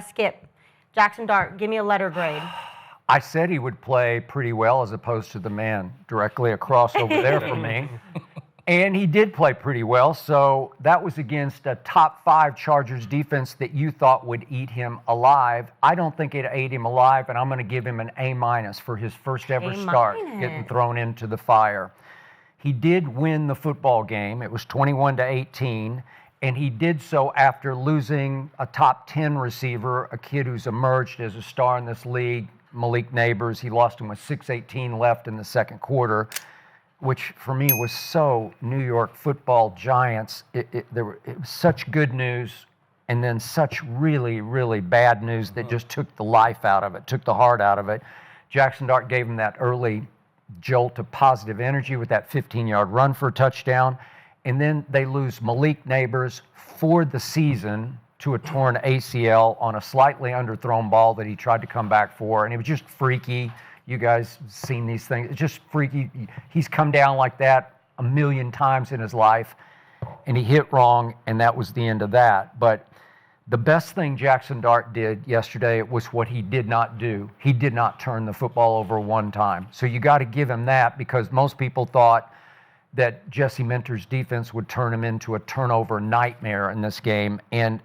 Skip, Jaxson Dart, give me a letter grade. I said he would play pretty well as opposed to the man directly across over there from me. And he did play pretty well, so that was against a top 5 Chargers defense that you thought would eat him alive. I don't think it ate him alive, and I'm going to give him an A- for his first ever start getting thrown into the fire. He did win the football game. It was 21-18, and he did so after losing a top 10 receiver, a kid who's emerged as a star in this league, Malik Neighbors. He lost him with 6:18 left in the second quarter, which for me was so New York Football Giants. It was such good news and then such really, really bad news that just took the life out of it, took the heart out of it. Jaxson Dart gave him that early jolt of positive energy with that 15-yard run for a touchdown. And then they lose Malik Neighbors for the season to a torn ACL on a slightly underthrown ball that he tried to come back for. And it was just freaky. You guys seen these things. It's just freaky. He's come down like that a million times in his life, and he hit wrong, and that was the end of that. But the best thing Jaxson Dart did yesterday was what he did not do. He did not turn the football over one time. So you got to give him that, because most people thought that Jesse Minter's defense would turn him into a turnover nightmare in this game, and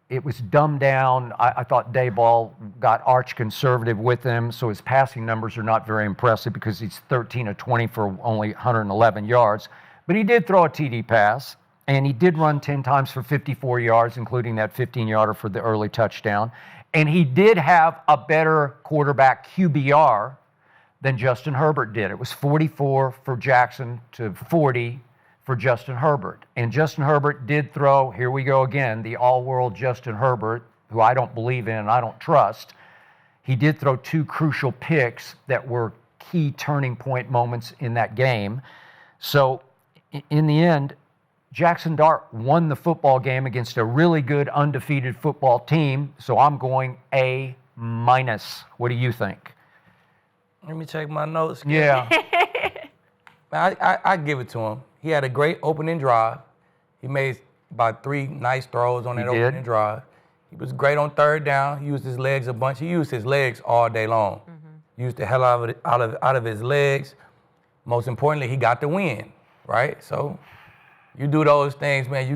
it was dumbed down. I thought Dayball got arch conservative with him, so his passing numbers are not very impressive because he's 13 of 20 for only 111 yards. But he did throw a TD pass, and he did run 10 times for 54 yards, including that 15-yarder for the early touchdown. And he did have a better quarterback QBR than Justin Herbert did. It was 44 for Jaxson to 40 for Justin Herbert. And Justin Herbert did throw, here we go again, the all-world Justin Herbert, who I don't believe in and I don't trust. He did throw 2 crucial picks that were key turning point moments in that game. So in the end, Jaxson Dart won the football game against a really good undefeated football team. So I'm going A-. What do you think? Let me check my notes. Yeah. I give it to him. He had a great opening drive. He made about 3 nice throws on that opening drive. He was great on third down. He used his legs a bunch. He used his legs all day long. Used the hell out of his legs. Most importantly, he got the win, right? So you do those things, man.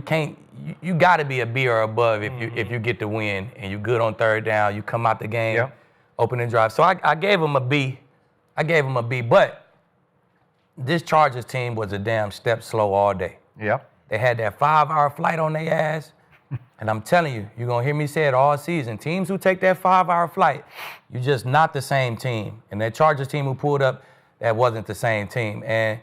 You got to be a B or above if you get the win and you good on third down. You come out the game, opening drive. So I gave him a B. But this Chargers team was a damn step slow all day. Yep. They had that 5-hour flight on their ass. And I'm telling you, you're going to hear me say it all season. Teams who take that 5-hour flight, you're just not the same team. And that Chargers team who pulled up, that wasn't the same team. And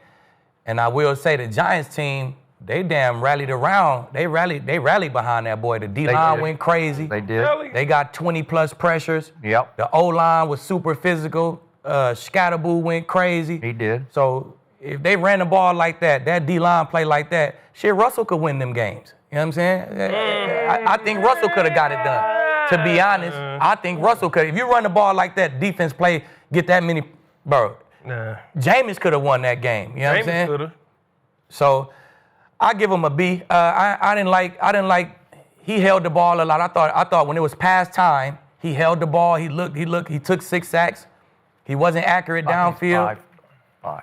I will say the Giants team, they damn rallied around. They rallied behind that boy. The D-line went crazy. They did. They got 20-plus pressures. Yep. The O-line was super physical. Scatterboo went crazy. He did. So if they ran the ball like that D-line play like that, shit, Russell could win them games. You know what I'm saying? I think Russell could have got it done. To be honest, I think Russell could. If you run the ball like that, defense play, get that many, bro. Jameis could have won that game. You know what I'm saying? Coulda. So I give him a B. I didn't like. He held the ball a lot. I thought when it was past time, he held the ball. He took 6 sacks. He wasn't accurate downfield.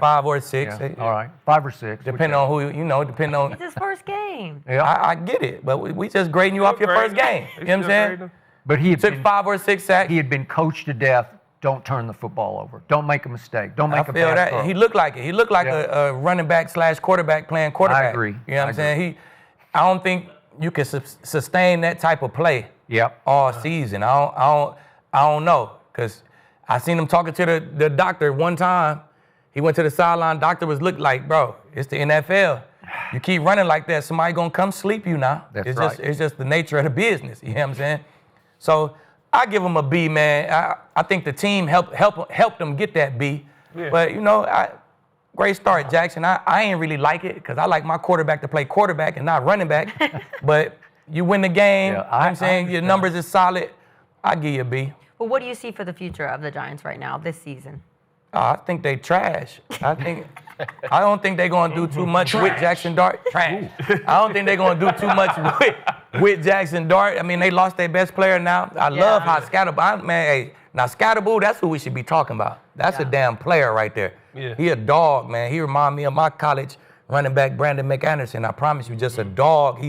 5 or 6. Yeah. All right, 5 or 6. Depending on who, depending on. It's his first game. Yeah. I get it, but we just grading you off your first game. You know what I'm saying? But he took 5 or 6 sacks. He had been coached to death. Don't turn the football over. Don't make a mistake. Don't make a feel bad that. throw. He looked like it. He looked like a running back / quarterback playing quarterback. I agree. You know what I'm saying? I don't think you can sustain that type of play. Yep. All season. I don't know, because I seen him talking to the doctor one time. He went to the sideline. Doctor was looking like, bro, it's the NFL. You keep running like that, somebody gonna come sleep you now. That's right. It's just the nature of the business. You know what I'm saying? So I give him a B, man. I think the team helped them get that B. Yeah. But great start, Jaxson. I ain't really like it, because I like my quarterback to play quarterback and not running back. But you win the game. Yeah, I'm saying your numbers is solid. I give you a B. Well, what do you see for the future of the Giants right now this season? I think they trash. I don't think they're gonna do too much with Jaxson Dart. Trash. I don't think they're gonna do too much with Jaxson Dart. I mean, they lost their best player now. I love how Scatterboo, now Scatterboo, that's who we should be talking about. That's a damn player right there. Yeah. He a dog, man. He remind me of my college running back, Brandon McAnderson. I promise you, just a dog.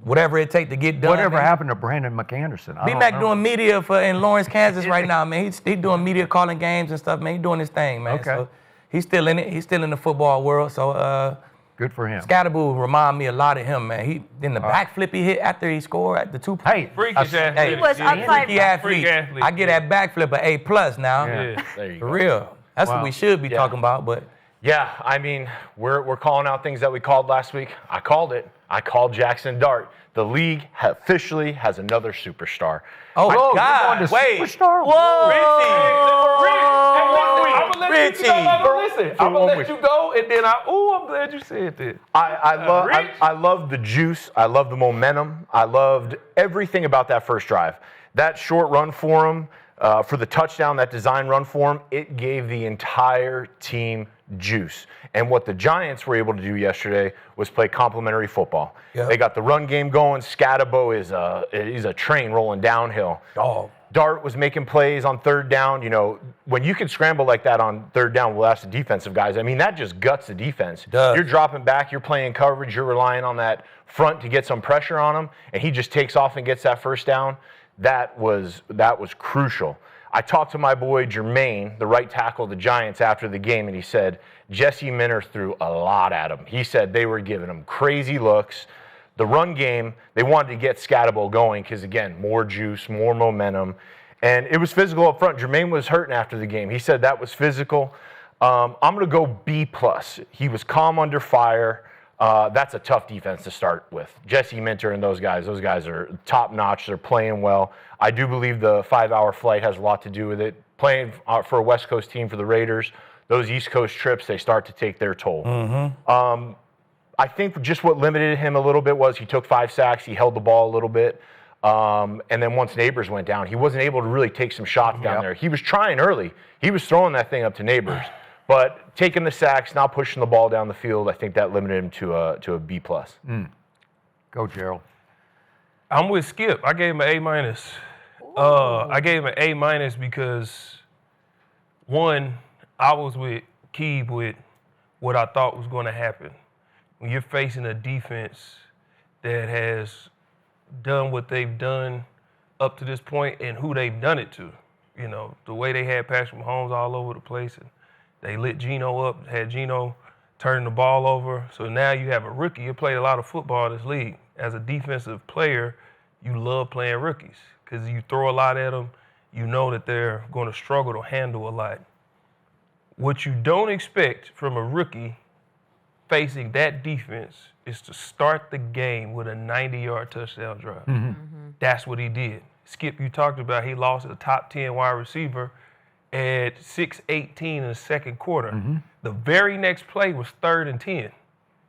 Whatever it takes to get done. Whatever man. happened to Brandon McAnderson? B-Mac doing media in Lawrence, Kansas right now, man. He's doing media calling games and stuff, man. He's doing his thing, man. Okay. So he's still in it. He's still in the football world. So Good for him. Scatterboo remind me a lot of him, man. Then the backflip he hit after he scored at the 2 points. Hey, Freakish athlete. He was upside. Freaky athlete. I get that backflip an A+ now. Yeah. There you For go. real. That's what we should be talking about, but Yeah, I mean, we're calling out things that we called last week. I called it. I called Jaxson Dart. The league officially has another superstar. oh you're God, going to wait. superstar? I'm gonna let Richie. you go. Listen, I'm gonna let week. you go, and then I'm glad you said that. I love the juice. I love the momentum. I loved everything about that first drive. That short run for him, for the touchdown, that design run for him, it gave the entire team juice. And what the Giants were able to do yesterday was play complementary football. Yep. They got the run game going. Scatterbo is a train rolling downhill. Dog. Dart was making plays on third down. You know, when you can scramble like that on third down, well, that's the defensive guys. I mean, that just guts the defense. Does. You're dropping back, you're playing coverage, you're relying on that front to get some pressure on him, and he just takes off and gets that first down. That was crucial. I talked to my boy Jermaine, the right tackle of the Giants, after the game, and he said Jesse Minter threw a lot at him. He said they were giving him crazy looks. The run game, they wanted to get Scatterbo going because, again, more juice, more momentum. And it was physical up front. Jermaine was hurting after the game. He said that was physical. I'm going to go B+. He was calm under fire. That's a tough defense to start with. Jesse Minter and those guys are top-notch. They're playing well. I do believe the 5-hour flight has a lot to do with it. Playing for a West Coast team for the Raiders, those East Coast trips, they start to take their toll. Mm-hmm. I think just what limited him a little bit was he took 5 sacks, he held the ball a little bit, and then once Neighbors went down, he wasn't able to really take some shots down there. He was trying early. He was throwing that thing up to Neighbors, but taking the sacks, not pushing the ball down the field, I think that limited him to a B+. Go, Gerald. I'm with Skip. I gave him an A-. I gave him an A- because, one, I was with Keeb with what I thought was going to happen. When you're facing a defense that has done what they've done up to this point and who they've done it to, you know, the way they had Patrick Mahomes all over the place, and they lit Geno up, had Geno turning the ball over. So now you have a rookie. You played a lot of football in this league. As a defensive player, you love playing rookies because you throw a lot at them. You know that they're going to struggle to handle a lot. What you don't expect from a rookie facing that defense is to start the game with a 90-yard touchdown drive. That's what he did. Skip, you talked about he lost a top 10 wide receiver at 6:18 in the second quarter. The very next play was 3rd and 10.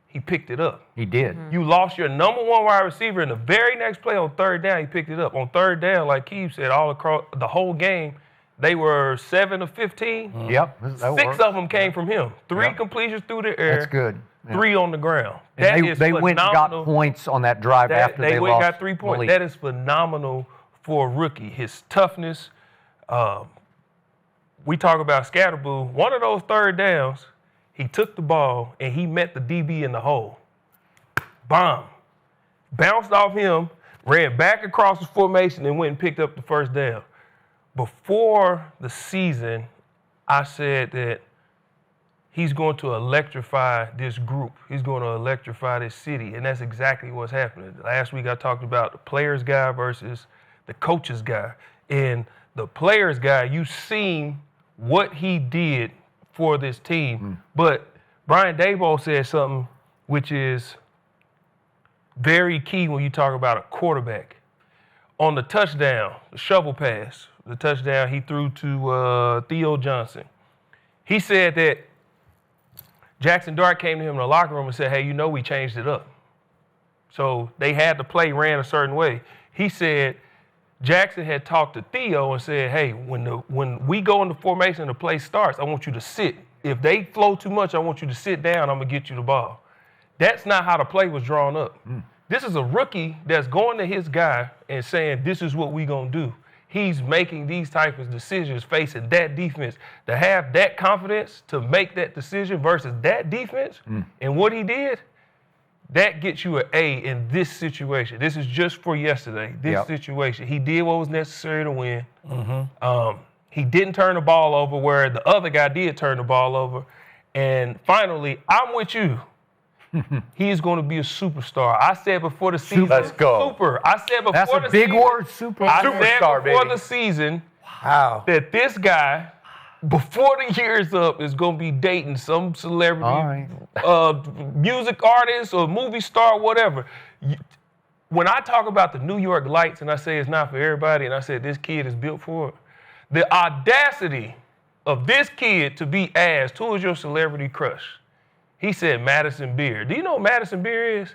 He picked it up. He did. You lost your number 1 wide receiver in the very next play on 3rd down. He picked it up. On 3rd down, like Keith said, all across the whole game, they were 7 of 15. Yep. that 6 worked. of them came from him. 3 completions through the air. That's good. Yeah. 3 on the ground. And That they is went and got phenomenal. points on that drive after they went and lost. got 3 points. Malik. That is phenomenal for a rookie. His toughness. We talk about Scatterboo. One of those 3rd downs, he took the ball and he met the DB in the hole. Bomb. Bounced off him, ran back across the formation and went and picked up the 1st down. Before the season, I said that he's going to electrify this group. He's going to electrify this city, and that's exactly what's happening. Last week I talked about the players guy versus the coaches guy. And the players guy, you've seen what he did for this team. But Brian Daboll said something which is very key when you talk about a quarterback. On the touchdown, the shovel pass, the touchdown he threw to Theo Johnson, he said that Jaxson Dart came to him in the locker room and said, hey, you know we changed it up. So they had the play ran a certain way. He said Jaxson had talked to Theo and said, hey, when we go into formation and the play starts, I want you to sit. If they flow too much, I want you to sit down. I'm going to get you the ball. That's not how the play was drawn up. This is a rookie that's going to his guy and saying, this is what we going to do. He's making these type of decisions facing that defense. To have that confidence to make that decision versus that defense and what he did, that gets you an A in this situation. This is just for yesterday, this situation. He did what was necessary to win. He didn't turn the ball over where the other guy did turn the ball over. And finally, I'm with you. He's going to be a superstar. I said before the season. Let's go. Super. I said before That's the a big season. word, super. I said Superstar, before baby. the season Wow. that this guy, before the year's up, is going to be dating some celebrity, All right. music artist or movie star, whatever. When I talk about the New York Lights and I say it's not for everybody, and I said this kid is built for it, the audacity of this kid to be asked, who is your celebrity crush? He said Madison Beer. Do you know what Madison Beer is?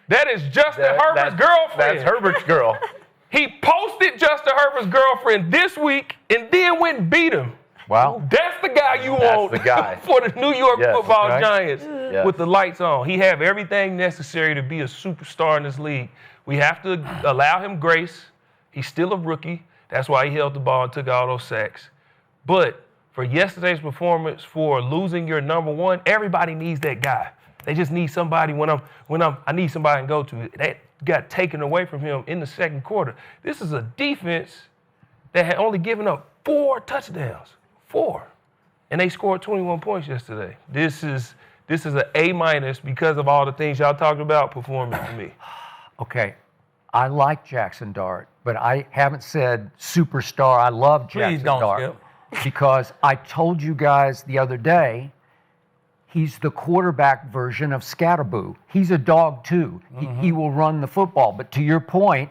That is Justin Herbert's girlfriend. That's Herbert's girl. He posted Justin Herbert's girlfriend this week and then went and beat him. Wow. That's the guy you want the guy. for the New York Yes, Football right. Giants Yes. with the lights on. He have everything necessary to be a superstar in this league. We have to allow him grace. He's still a rookie. That's why he held the ball and took all those sacks. But for yesterday's performance, for losing your number one, everybody needs that guy. They just need somebody I need somebody to go to. That got taken away from him in the second quarter. This is a defense that had only given up 4 touchdowns. 4. And they scored 21 points yesterday. This is an A- because of all the things y'all talked about performing for me. Okay. I like Jaxson Dart, but I haven't said superstar. I love Please Jaxson don't, Dart. Skip. Because I told you guys the other day, he's the quarterback version of Scatterboo. He's a dog too. He will run the football. But to your point,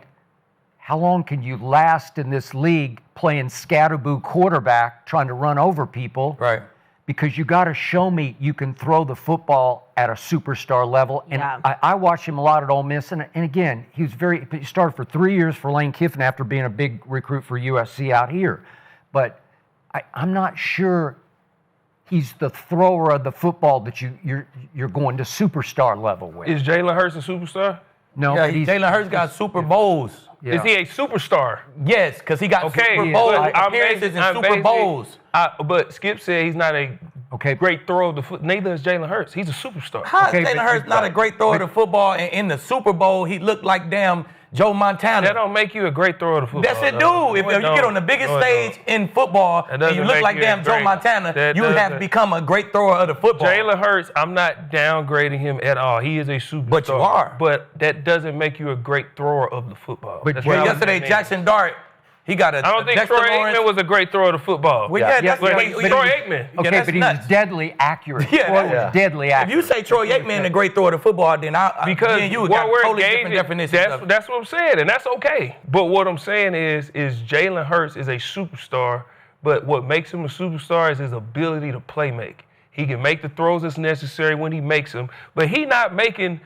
how long can you last in this league playing Scatterboo quarterback, trying to run over people? Right. Because you got to show me you can throw the football at a superstar level. And Yeah. I watched him a lot at Ole Miss. And again, he started for 3 years for Lane Kiffin after being a big recruit for USC out here. But I'm not sure he's the thrower of the football that you're going to superstar level with. Is Jalen Hurts a superstar? No, Yeah, but he's Jalen Hurts got Super Bowls. yeah. Is he a superstar? Yes, because he got Okay, Super Bowl but I'm appearances and I'm Super basing- Bowls. But Skip said he's not a Okay. great thrower of the foot. Neither is Jalen Hurts. He's a superstar. How Okay, is Jalen but- Hurts not a great thrower of the football? And in the Super Bowl, he looked like damn Joe Montana. That don't make you a great thrower of the football. Yes, it though. do. If No, it you get don't. on the biggest No, it stage don't. in football That and doesn't you look make like you damn a Joe great- Montana, that you have doesn't- become a great thrower of the football. Jalen Hurts, I'm not downgrading him at all. He is a superstar. But you are. But that doesn't make you a great thrower of the football. But That's well, what I'm Yesterday, saying. Jaxson Dart, he got a I don't think Dexter Troy Lawrence. Aikman was a great thrower of the football. Well, yeah, Yeah, that's but but he's he- Troy Aikman. Okay, that's but he nuts. was deadly accurate. Yeah, Troy that's- was deadly If accurate. you say Troy Aikman a great thrower of the football, then Because then you what got we're totally different engaging, definitions of it. that's what I'm saying, and that's okay. But what I'm saying is Jalen Hurts is a superstar, but what makes him a superstar is his ability to play make. He can make the throws that's necessary when he makes them, but he not making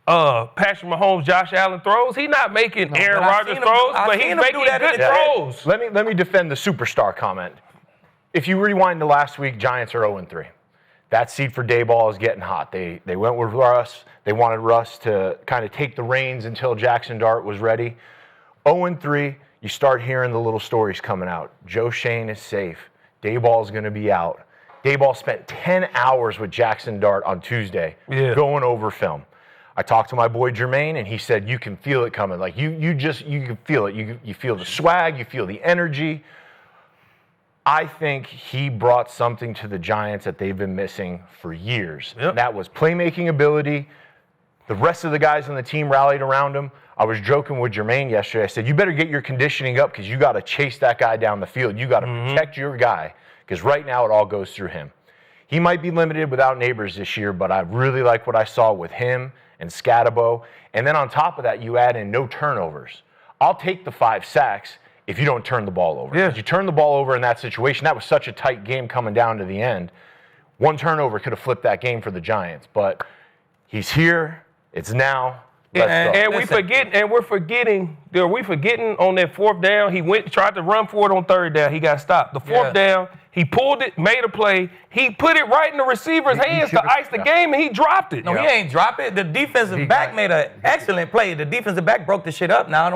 Patrick Mahomes, Josh Allen throws. He not making Aaron but I Rodgers seen him throws, do- I but seen he's him do making that in good the draft. throws. Let me defend the superstar comment. If you rewind to last week, Giants are 0-3. That seed for Dayball is getting hot. They went with Russ. They wanted Russ to kind of take the reins until Jaxson Dart was ready. 0-3, you start hearing the little stories coming out. Joe Shane is safe. Dayball is going to be out. Dayball spent 10 hours with Jaxson Dart on Tuesday going over film. I talked to my boy Jermaine, and he said, you can feel it coming. Like, you can feel it. You feel the swag. You feel the energy. I think he brought something to the Giants that they've been missing for years. Yep. That was playmaking ability. The rest of the guys on the team rallied around him. I was joking with Jermaine yesterday. I said, you better get your conditioning up because you got to chase that guy down the field. You got to protect your guy because right now it all goes through him. He might be limited without Neighbors this year, but I really like what I saw with him and Scatabo. And then on top of that, you add in no turnovers. I'll take the 5 sacks if you don't turn the ball over. Yeah. If you turn the ball over in that situation, that was such a tight game coming down to the end. One turnover could have flipped that game for the Giants, but he's here. It's now. And we're forgetting on that fourth down. He tried to run for it on third down. He got stopped. The fourth down, he pulled it, made a play. He put it right in the receiver's hands to ice the game, and he dropped it. No, he ain't drop it. The defensive back made an excellent play. The defensive back broke the shit up. Now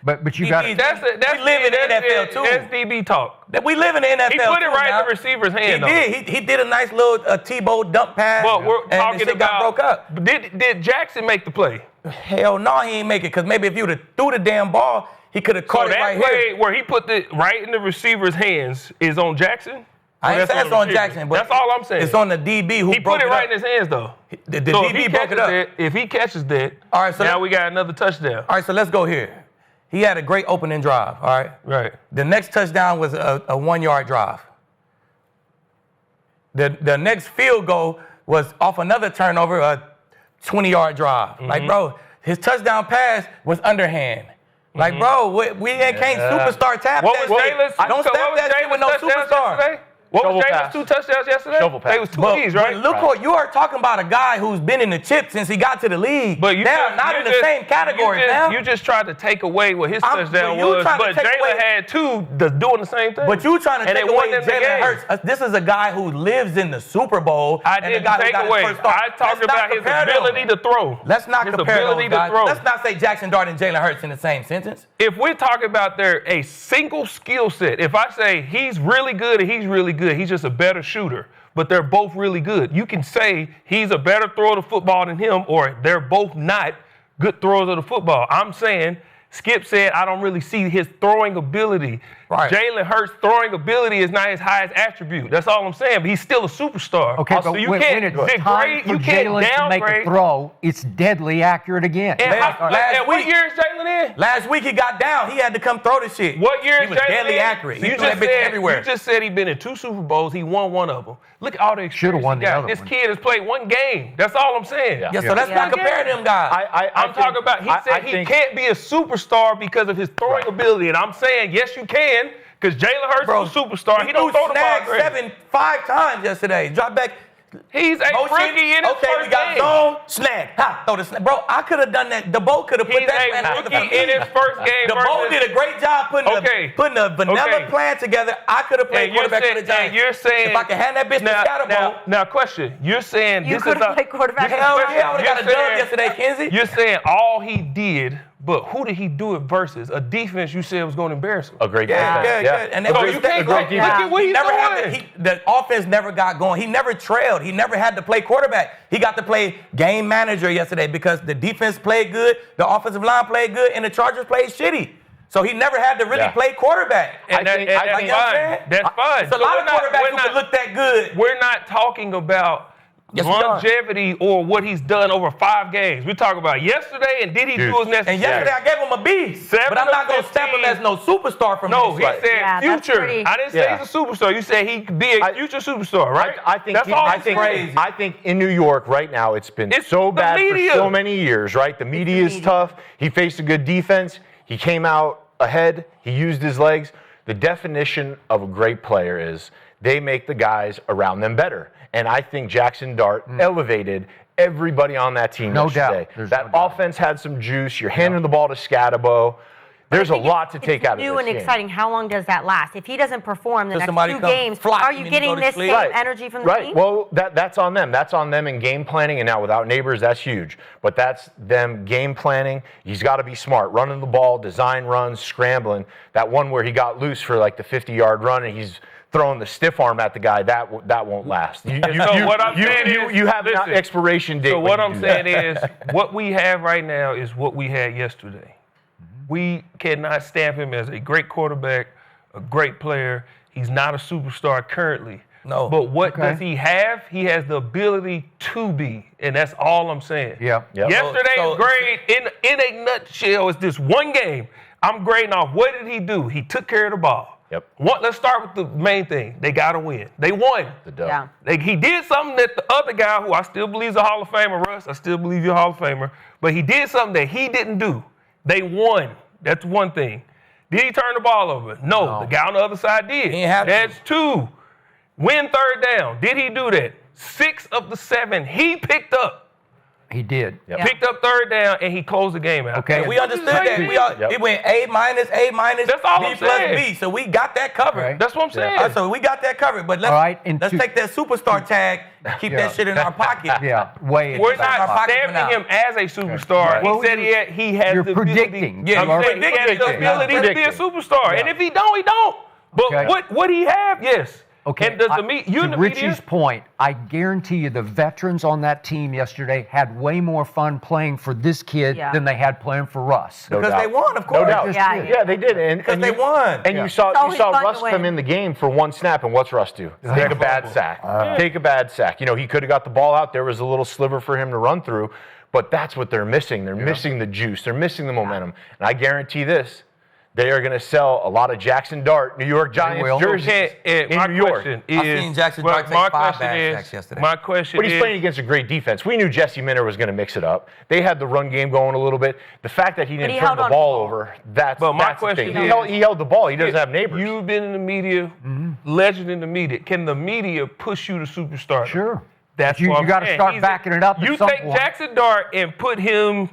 But you got we That's live in the NFL too. That's DB talk. We live in the NFL. He put it right now. in the receiver's hand. He did. He did a nice little Tebow dump pass. But we're and talking the shit got broke up. But did Jaxson make the play? Hell no, he ain't make it. Because maybe if you would have threw the damn ball, he could have caught it right play here. where he put it right in the receiver's hands is on Jaxson? I ain't saying it's on Jaxson, but that's all I'm saying. It's on the DB who he broke put it right up. in his hands though. The So DB broke it up. If he catches that, All right, so now we got another touchdown. All right, so let's go here. He had a great opening drive, all right? Right. The next touchdown was a 1-yard drive. The next field goal was off another turnover, a 20-yard drive. Like, bro, his touchdown pass was underhand. Like, bro, we can't superstar tap What that was shit. Jalen's? Don't stop that shit with no superstar. Yesterday? What was Shovel Jalen's pass. 2 touchdowns yesterday? Shovel pass. They was 2 of these, right? But look, you are talking about a guy who's been in the chip since he got to the league. But They're not in the same category, man. You just tried to take away what his but touchdown you was, tried to but take away- Jalen had 2 that's doing the same thing. But you trying to And take they away won them the Jalen game. Hurts. This is a guy who lives in the Super Bowl. I and a didn't guy who take got his away. first start. I talked Let's not about his compare them. ability to throw. Let's not his compare ability those to guys. throw. Let's not say Jaxson Dart and Jalen Hurts in the same sentence. If we're talking about a single skill set, if I say he's really good and he's really good, he's just a better shooter, but they're both really good. You can say he's a better thrower of the football than him, or they're both not good throwers of the football. I'm saying, Skip said, I don't really see his throwing ability. Right. Jalen Hurts' throwing ability is not his highest attribute. That's all I'm saying, but he's still a superstar. Okay, Also, but you when can't it's time degrade, for you can't Jalen to make a downgrade. throw, it's deadly accurate again. And Last what week- year is Jalen in? Last week he got down. He had to come throw the shit. What year He is was Jalen deadly in? accurate. He You threw that just bitch said everywhere. You just said he's been in 2 Super Bowls. He won one of them. Look at all the experience Should've won he the got. other This one. kid has played 1 game. That's all I'm saying. Yeah. Yeah, so let's not compare them guys. I'm talking about, he said he can't be a superstar because of his throwing ability. And I'm saying, yes, you can, because Jalen Hurts is a superstar. He don't throw the ball great. 5 times yesterday. Drop back. He's a Motion. rookie in his Okay, first we got game. zone, snag. Ha, throw the snag. Bro, I could have done that. DeBoe could have put He's that a plan together rookie for me. in his first game. DeBoe did a great job putting a vanilla Okay. plan together. I could have played And you're quarterback for the saying, Giants. and you're saying, if I could hand that bitch to Scatterbo, now, question. You're saying You this could is have played quarterback. hell yeah, I would have got a You're dub saying- yesterday, Kenzie. You're saying all he did, but who did he do it versus? A defense you said was going to embarrass him. A great Yeah, defense. yeah. And they So were you can't great look at what He he's never had doing. the offense never got going. He never trailed. He never had to play quarterback. He got to play game manager yesterday because the defense played good, the offensive line played good, and the Chargers played shitty. So he never had to really play quarterback. And I think- that's I think- You know what I'm fine. saying? That's fine. It's a So lot we're of not- quarterbacks we're who not- can look that good. We're not talking about Yes, we are. longevity or what he's done over 5 games. We're talking about yesterday and did he do his necessary? And yesterday I gave him a B. 7 But I'm not going to of stamp him 15. as no superstar from No, this. he said Yeah, that's future. pretty- I didn't say Yeah. he's a superstar. You said he could be a future superstar, right? I think that's all I I'm think saying. I think in New York right now it's been It's so the bad media. for so many years, right? The media is tough. He faced a good defense. He came out ahead. He used his legs. The definition of a great player is they make the guys around them better. And I think Jaxson Dart elevated everybody on that team No doubt. yesterday. There's That no doubt. offense had some juice. You're handing the ball to Scatterbo. There's a lot to take out of this New and game. exciting. How long does that last? If he doesn't perform the So next somebody 2 come games, flock are him you and go getting to this sleep. same energy from the Right. team? Well, that's on them. That's on them in game planning. And now without Neighbors, that's huge. But that's them game planning. He's got to be smart, running the ball, design runs, scrambling. That one where he got loose for like the 50-yard run and he's throwing the stiff arm at the guy, that won't last. What I'm saying is, you have an listen, expiration date. So when what you I'm do saying that. is, what we have right now is what we had yesterday. We cannot stamp him as a great quarterback, a great player. He's not a superstar currently. No. But what does he have? He has the ability to be, and that's all I'm saying. Yeah. Yep. Yesterday's grade, in a nutshell, is this one game. I'm grading off. What did he do? He took care of the ball. Yep. Let's start with the main thing. They got to win. They won. The dub. Yeah. He did something that the other guy, who I still believe is a Hall of Famer, Russ, I still believe you're a Hall of Famer, but he did something that he didn't do. They won. That's one thing. Did he turn the ball over? No. The guy on the other side did. He ain't have to. That's 2. Win third down. Did he do that? 6 of the 7 he picked up. He did. Yep. Picked up third down, and he closed the game out. Okay. And we understood that. It went A-, A-. That's all B I'm plus saying. B. So we got that covered. Right. That's what I'm saying. So we got that covered. But let's, All right, and let's two- take that superstar tag, keep Yeah. that shit in our pocket. Yeah, way. We're into our not pocket stamping now. him as a superstar. Right. Well, He said he has you're the ability. predicting. Yeah, I'm you are saying he has the predicting. ability to be a Predicting. superstar. And if he don't, he don't. But Okay. what he have, yes. Okay. And does the you to in the Richie's media? point, I guarantee you the veterans on that team yesterday had way more fun playing for this kid Yeah. than they had playing for Russ. No Because doubt. they won, of course. No doubt. Yeah, Yeah, they did. And Because they you- won. And you saw always fun to Russ come win. in the game for one snap, and what's Russ do? Take a bad sack. Take a bad sack. You know, he could have got the ball out. There was a little sliver for him to run through, but that's what they're missing. They're missing the juice. They're missing the momentum. And I guarantee this. They are going to sell a lot of Jaxson Dart New York Giants will. jerseys And in my New York. question I is, seen Jaxson well, Dart take my 5 question bad is- sacks yesterday. My question But he's is, playing against a great defense. We knew Jesse Minter was going to mix it up. They had the run game going a little bit. The fact that he didn't he turn held the on to ball the ball. over, that's But my that's the thing. question He held the ball. He doesn't have neighbors. you've been in the media, legend in the media. Can the media push you to superstar? Sure. That's You what I'm got to saying. start He's backing it up. You at some take point. Jaxson Dart and put him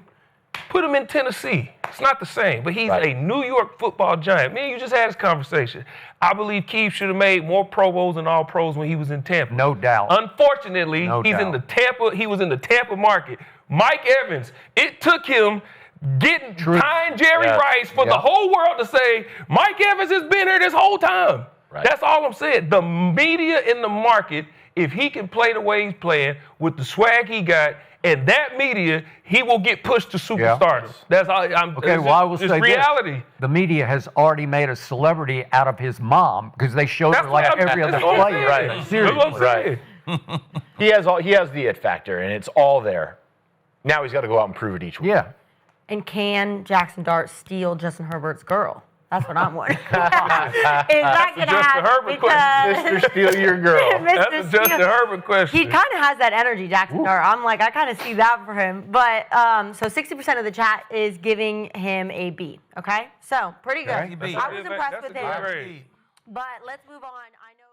in Tennessee. It's not the same, but he's Right. a New York football giant. Man, you just had this conversation. I believe Keith should have made more Pro Bowls and All Pros when he was in Tampa. No doubt. Unfortunately, No he was in doubt. the Tampa market. Mike Evans, it took him getting tying Jerry Yeah. Rice for the Yeah. whole world to say, Mike Evans has been here this whole time. Right. That's all I'm saying. The media in the market, if he can play the way he's playing with the swag he got, and that media, he will get pushed to superstardom. That's all. Okay, well, I will say reality. this. The media has already made a celebrity out of his mom because they showed That's her like what I'm- every other that's what I'm player. saying. Right. That's Seriously. what I'm saying. Right. He has the it factor, and it's all there. Now he's got to go out and prove it each week. Yeah. And can Jaxson Dart steal Justin Herbert's girl? That's what I'm wondering. Is that going to Justin happen? Herbert question. Mr. Steal Your Girl. That's a Justin Herbert question. He kind of has that energy, Jaxson Dart. I'm like, I kind of see that for him. But so 60% of the chat is giving him a B. Okay, so pretty good. That's a B. I was impressed That's a with good him. grade. But let's move on. I know.